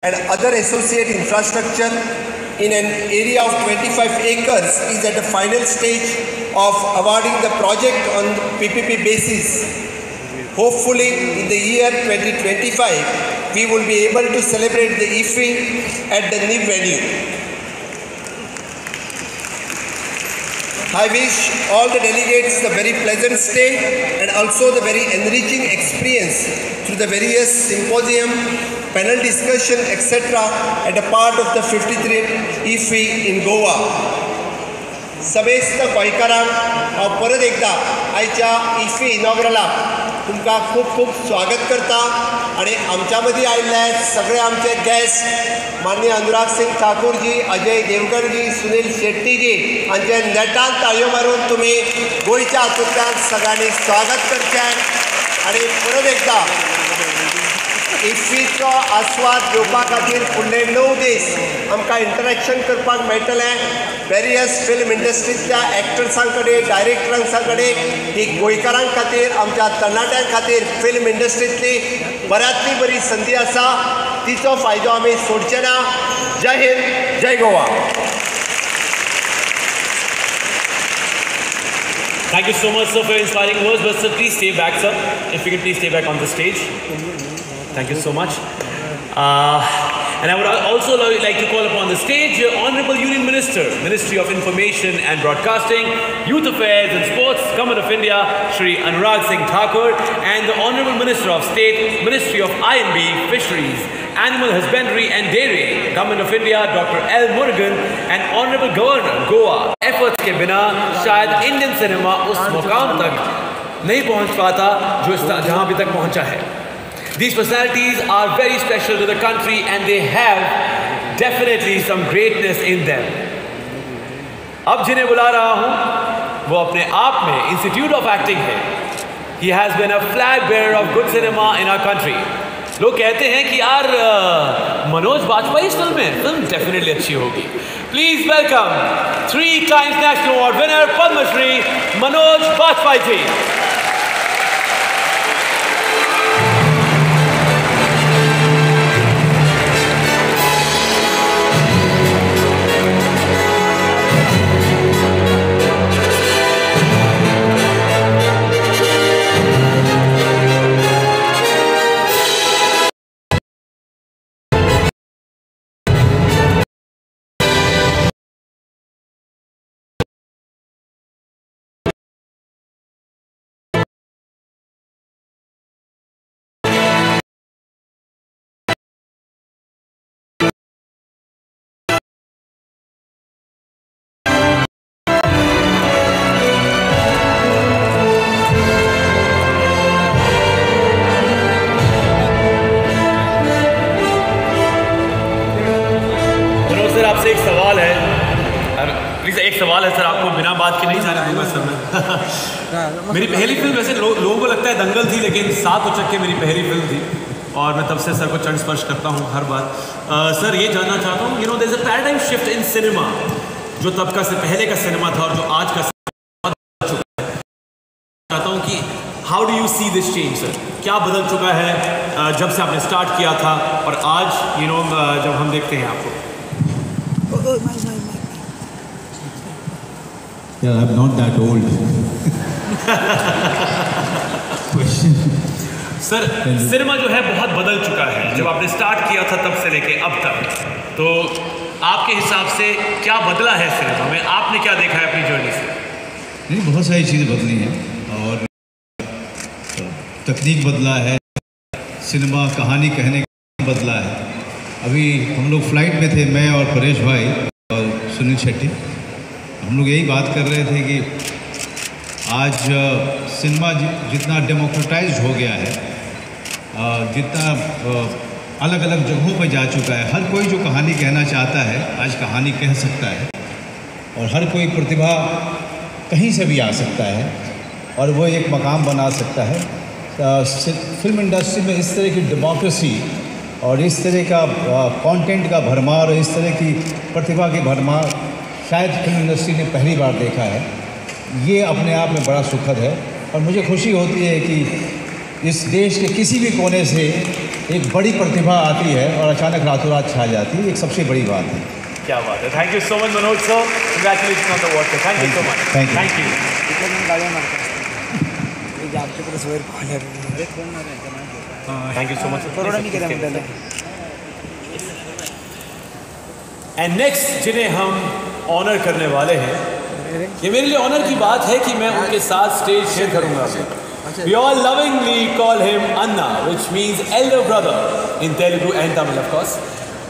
and other associate infrastructure in an area of 25 acres is at the final stage of awarding the project on PPP basis. Hopefully, in the year 2025, we will be able to celebrate the IFFI at the new venue. I wish all the delegates a very pleasant stay and also the very enriching experience through the various symposium, panel discussion, etc. at a part of the 53rd IFFI in Goa. सभेस्त गोंयकारांक हांव परत एकदा आयच्या IFFI इनॉग्रलाक तुमकां खूब खूब स्वागत करता आनी आमच्या मदीं आयिल्ले सगळे आमचे गेस्ट माननीय अनुराग सिंग ठाकूर जी, अजय देवगन जी, सुनील शेट्टी जी हांचे नेटान ताळयो मारून तुमी गोंयच्या हातूंतल्यान सगळ्यांनी स्वागत करचें आनी परत एकदा IFFIचो आस्वाद घेवपा खातीर फुडले 9 दीस आमकां इंटरॅक्शन करपाक मेळटलें. वेरियस फिल्म इंडस्ट्रींतल्या एक्टर्सां कडेन, डायरेक्टरांसां कडेन ही गोंयकारां खातीर, आमच्या तरणाट्यां खातीर फिल्म इंडस्ट्रींतली बऱ्यांतली बरी संदी आसा. तिचो फायदो आमी सोडचे ना. जय हिंद, जय Goa. Thank you so much, sir, for your inspiring words. But sir, please stay back, sir. If you can please stay back on the stage. Thank you so much. And I would also like to call upon the stage Honorable Union Minister, Ministry of Information and Broadcasting, Youth Affairs and Sports, Government of India, Shri Anurag Singh Thakur, and the Honorable Minister of State, Ministry of I&B, Fisheries, Animal Husbandry and Dairy, Government of India, Dr. L. Murugan, and Honorable Governor, Goa. Efforts के बिना शायद Indian cinema उस मुकाम तक नहीं पहुंच पाता जो जहां अभी तक पहुंचा है. These personalities are very special to the country and they have definitely some greatness in them. अब जिन्हें बुला रहा हूं वो अपने आप में Institute of Acting है. He has been a flag bearer of good cinema in our country. लोग कहते हैं कि यार मनोज बाजपेयी इस फिल्म डेफिनेटली अच्छी होगी. Please welcome 3 times National Award winner Padma Shri Manoj Bajpayee ji. आपसे एक सवाल है, प्लीज़ एक सवाल है सर, आपको बिना बात के नहीं जाने दूंगा सर मैं. मेरी पहली फिल्म वैसे लोगों को लगता है दंगल थी, लेकिन 7 उचक्के मेरी पहली फिल्म थी और मैं तब से सर को चरण स्पर्श करता हूँ हर बार. सर ये जानना चाहता हूँ, you know there is a paradigm shift in cinema, जो तब का से पहले का सिनेमा था और जो आज का सिनेमा बदल चुका है. चाहता हूँ कि how do you see this change sir, क्या बदल चुका है जब से आपने स्टार्ट किया था और आज यू नो जब हम देखते हैं आपको. Yeah, I'm not that old. Question. Sir cinema जो है बहुत बदल चुका है. जब आपने स्टार्ट किया था तब से लेके अब तक, तो आपके हिसाब से क्या बदला है सिनेमा में? आपने क्या देखा है अपनी जर्नी से? नहीं, बहुत सारी चीज़ें बदली हैं और तकनीक बदला है, सिनेमा कहानी कहने का बदला है. अभी हम लोग फ्लाइट में थे, मैं और परेश भाई और सुनील शेट्टी, हम लोग यही बात कर रहे थे कि आज सिनेमा जितना डेमोक्रेटाइज्ड हो गया है, जितना अलग अलग जगहों पर जा चुका है, हर कोई जो कहानी कहना चाहता है आज कहानी कह सकता है और हर कोई प्रतिभा कहीं से भी आ सकता है और वो एक मकाम बना सकता है. फिल्म इंडस्ट्री में इस तरह की डेमोक्रेसी और इस तरह का कंटेंट का भरमार और इस तरह की प्रतिभा की भरमार शायद फिल्म इंडस्ट्री ने पहली बार देखा है. ये अपने आप में बड़ा सुखद है और मुझे खुशी होती है कि इस देश के किसी भी कोने से एक बड़ी प्रतिभा आती है और अचानक रातों रात छा जाती है, एक सबसे बड़ी बात है। क्या बात है। Thank you so much Manoj sir, congratulation on the award sir, thank you so much, thank you. Thank you. Thank you so much. And next जिन्हें हम ऑनर करने वाले हैं, ये मेरे लिए ऑनर की बात है कि मैं उनके साथ स्टेज शेयर करूंगा। We all lovingly call him Anna, which means elder brother in Telugu and Tamil, of course.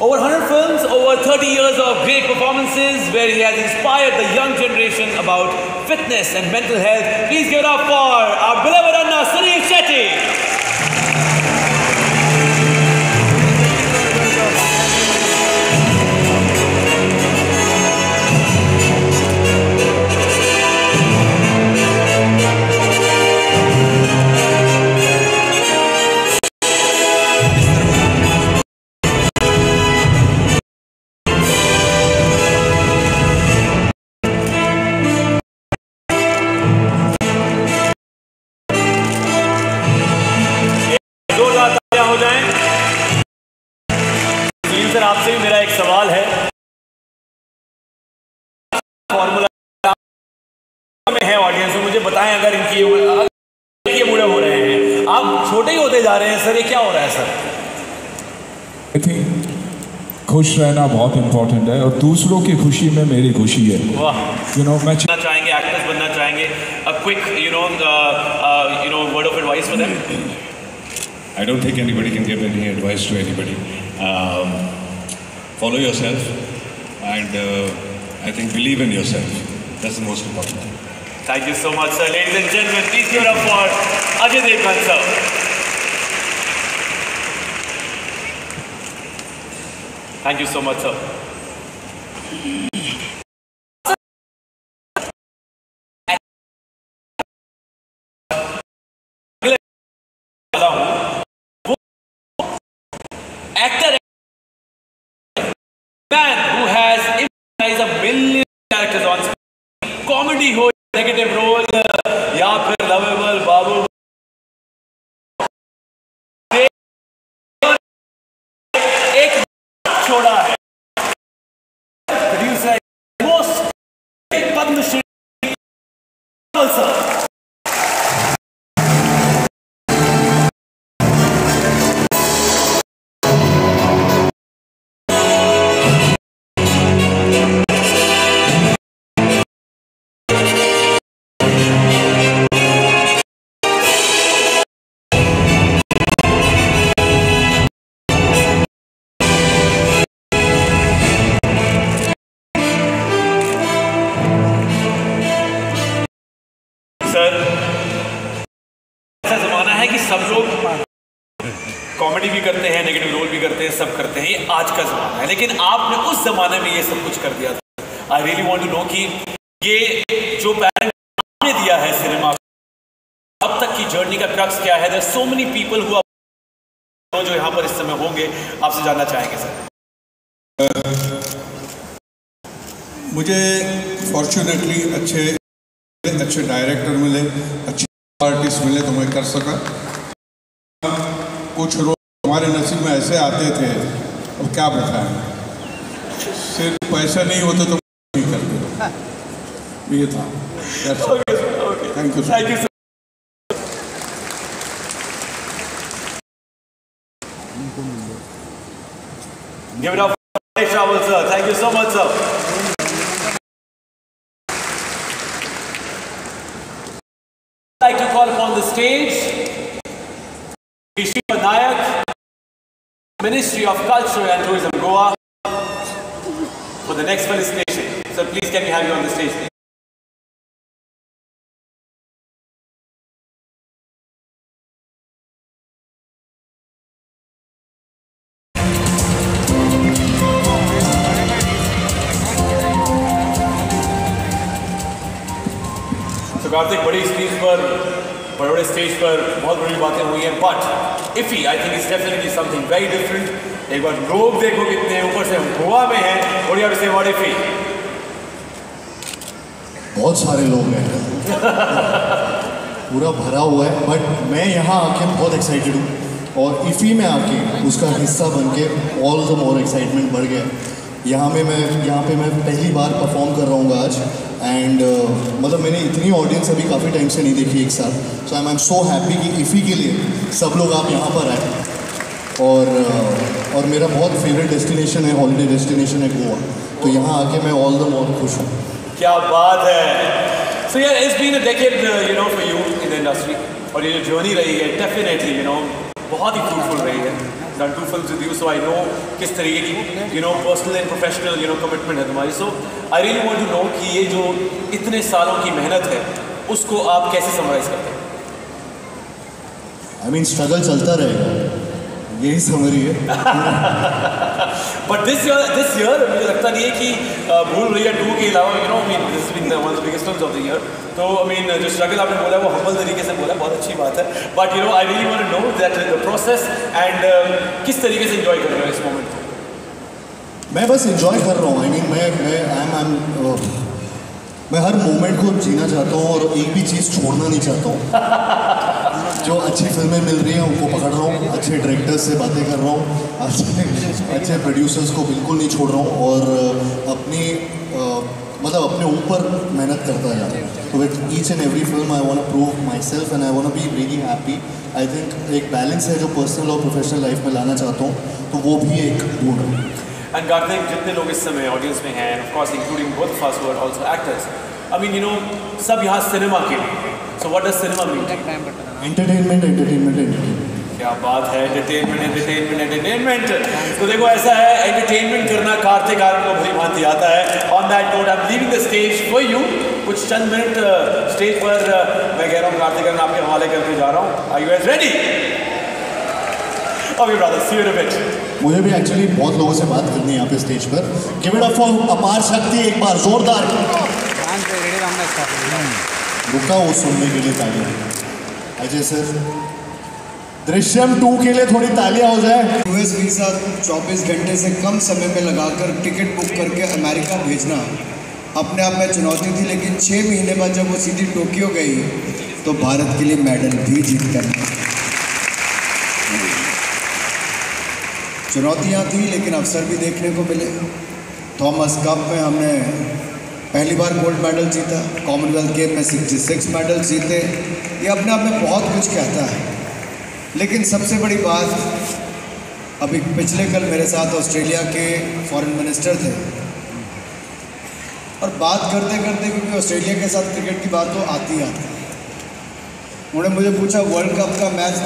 Over 100 films, over 30 years of great performances where he has inspired the young generation about fitness and mental health. Please give it up for our beloved Anna, Sunil Shetty. Sir आपसे भी मेरा एक सवाल है। Formula में है audience में, मुझे बताएं अगर इनकी ये बूढ़े हो रहे हैं, आप छोटे ही होते जा रहे हैं सर, ये क्या हो रहा है सर? आई थिंक खुश रहना बहुत इंपॉर्टेंट है और दूसरों की खुशी में मेरी खुशी है। वाह। मैं बनना चाहेंगे, एक्टर्स बनना चाहेंगे, a quick word of advice for them. I don't think anybody can give any advice to anybody. Follow yourself and I think believe in yourself. That's the most important thing. Thank you so much, sir. Ladies and gentlemen, please give it up for Ajay Devgan, sir. Thank you so much, sir. Actor, man who has improvised a million characters on screen, comedy हो, negative role या फिर lovable बाबू, एक छोड़ा है, producer most Padmashri sir. Sir ऐसा ज़माना है कि सब लोग कॉमेडी भी करते हैं, नेगेटिव रोल भी करते हैं, सब करते हैं, ये आज का ज़माना है, लेकिन आपने उस ज़माने में ये सब कुछ कर दिया था। I really want to know कि ये जो पैरेंट आपने दिया है सिनेमा, अब तक की जर्नी का क्रक्स क्या है? There so many people who जो यहाँ पर इस समय होंगे, आपसे जानना चाहेंगे सर। मुझे फॉर्चुनेटली अच्छे डायरेक्टर मिले, अच्छे आर्टिस्ट मिले तो मैं कर सका। कुछ रोल हमारे नसीब में ऐसे आते थे, अब क्या बताएं, सिर्फ पैसा नहीं होते तो नहीं करते, ये था। Thank you sir. Give it up for Travel, sir. Thank you so much, sir. I'd like to call upon the stage Shiva Nayak, Ministry of Culture and Tourism, Goa, for the next felicitation. So please, can we have you on the stage, please? तो कार्तिक, बड़ी stage पर, बड़े stage पर बहुत बड़ी बातें हुई हैं, but if I think is definitely something very different. एक बार लोग देखो कितने ऊपर से, हम गोवा में हैं, और यार से व्हाट इफ़ी, बहुत सारे लोग हैं पूरा भरा हुआ है, बट मैं यहाँ आके बहुत एक्साइटेड हूँ और इफ़ी में आके उसका हिस्सा बन के ऑल द मोर एक्साइटमेंट बढ़ गया। यहाँ पे मैं पहली बार परफॉर्म कर रहा हूँ आज एंड मतलब मैंने इतनी ऑडियंस अभी काफ़ी टाइम से नहीं देखी एक साथ। सो आई एम सो हैप्पी कि इफ़ी के लिए सब लोग आप यहाँ पर आए और मेरा बहुत फेवरेट डेस्टिनेशन है, हॉलीडे डेस्टिनेशन है गोवा, तो यहाँ आके मैं ऑल द मोर खुश हूँ। क्या बात है। So yeah, it's been a decade, for you in the industry. और ये जो जर्नी रही है, definitely, बहुत ही fruitful रही है। Done 2 films with you, so I know किस तरीके की, personal and professional, commitment है तुम्हारी. So I really want to know कि ये जो इतने सालों की मेहनत है, उसको आप कैसे summarize करते हैं? I mean, struggle चलता रहेगा, यही समरी है। But this year मुझे लगता नहीं है कि भूल भैया 2 के अलावा this has been one of the biggest films of the year. तो जो struggle आपने बोला वो humble तरीके से बोला, बहुत अच्छी बात है. But I really want to know that the process and किस तरीके से enjoy कर रहे हो इस moment को? मैं बस enjoy कर रहा हूँ। I mean, मैं हर मोमेंट को जीना चाहता हूँ और एक भी चीज़ छोड़ना नहीं चाहता हूँ। जो अच्छी फिल्में मिल रही हैं उनको पकड़ रहा हूँ, अच्छे डायरेक्टर्स से बातें कर रहा हूँ, अच्छे प्रोड्यूसर्स को बिल्कुल नहीं छोड़ रहा हूँ और अपने ऊपर मेहनत करता जा रहा हूँ। तो with each and every film I want to prove myself and I want to be really happy. I think एक बैलेंस है जो पर्सनल और प्रोफेशनल लाइफ में लाना चाहता हूँ, तो वो भी एक ढूंढ रहा हूँ। And कार्तिक, जितने लोग इस समय ऑडियंस में हैं, of course including both of us who are also actors, I mean, सब यहाँ सिनेमा के लिए। So what does cinema mean? Entertainment. क्या बात है, entertainment। तो देखो ऐसा है, entertainment करना कार्तिक आर्यन को भली भांति आता है। On that note, I'm leaving the stage for you. कुछ चंद मिनट स्टेज पर मैं कह रहा हूँ कार्तिक आर्यन आपके हवाले करके जा रहा हूँ। Are you guys ready? Okay, brother, see you in a bit. मुझे भी एक्चुअली बहुत लोगों से बात करनी है यहाँ पे स्टेज पर। गिव इट अप फॉर अपार शक्ति, एक बार जोरदार। रुका वो सुनने के लिए तालियां। अजय सर, दृश्यम 2 के लिए थोड़ी तालियां हो जाए। यूएस वीज़ा 24 घंटे से कम समय में लगाकर टिकट बुक करके अमेरिका भेजना अपने आप में चुनौती थी, लेकिन 6 महीने बाद जब वो सीधी टोक्यो गई तो भारत के लिए मेडल भी जीत कर चुनौतियाँ थी, लेकिन अवसर भी देखने को मिले। थॉमस कप में हमने पहली बार गोल्ड मेडल जीता, कॉमनवेल्थ गेम में 66 मेडल जीते। ये अपने आप में बहुत कुछ कहता है, लेकिन सबसे बड़ी बात, अभी पिछले कल मेरे साथ ऑस्ट्रेलिया के फॉरेन मिनिस्टर थे और बात करते करते, क्योंकि ऑस्ट्रेलिया के साथ क्रिकेट की बात तो आती है, उन्होंने मुझे पूछा वर्ल्ड कप का मैच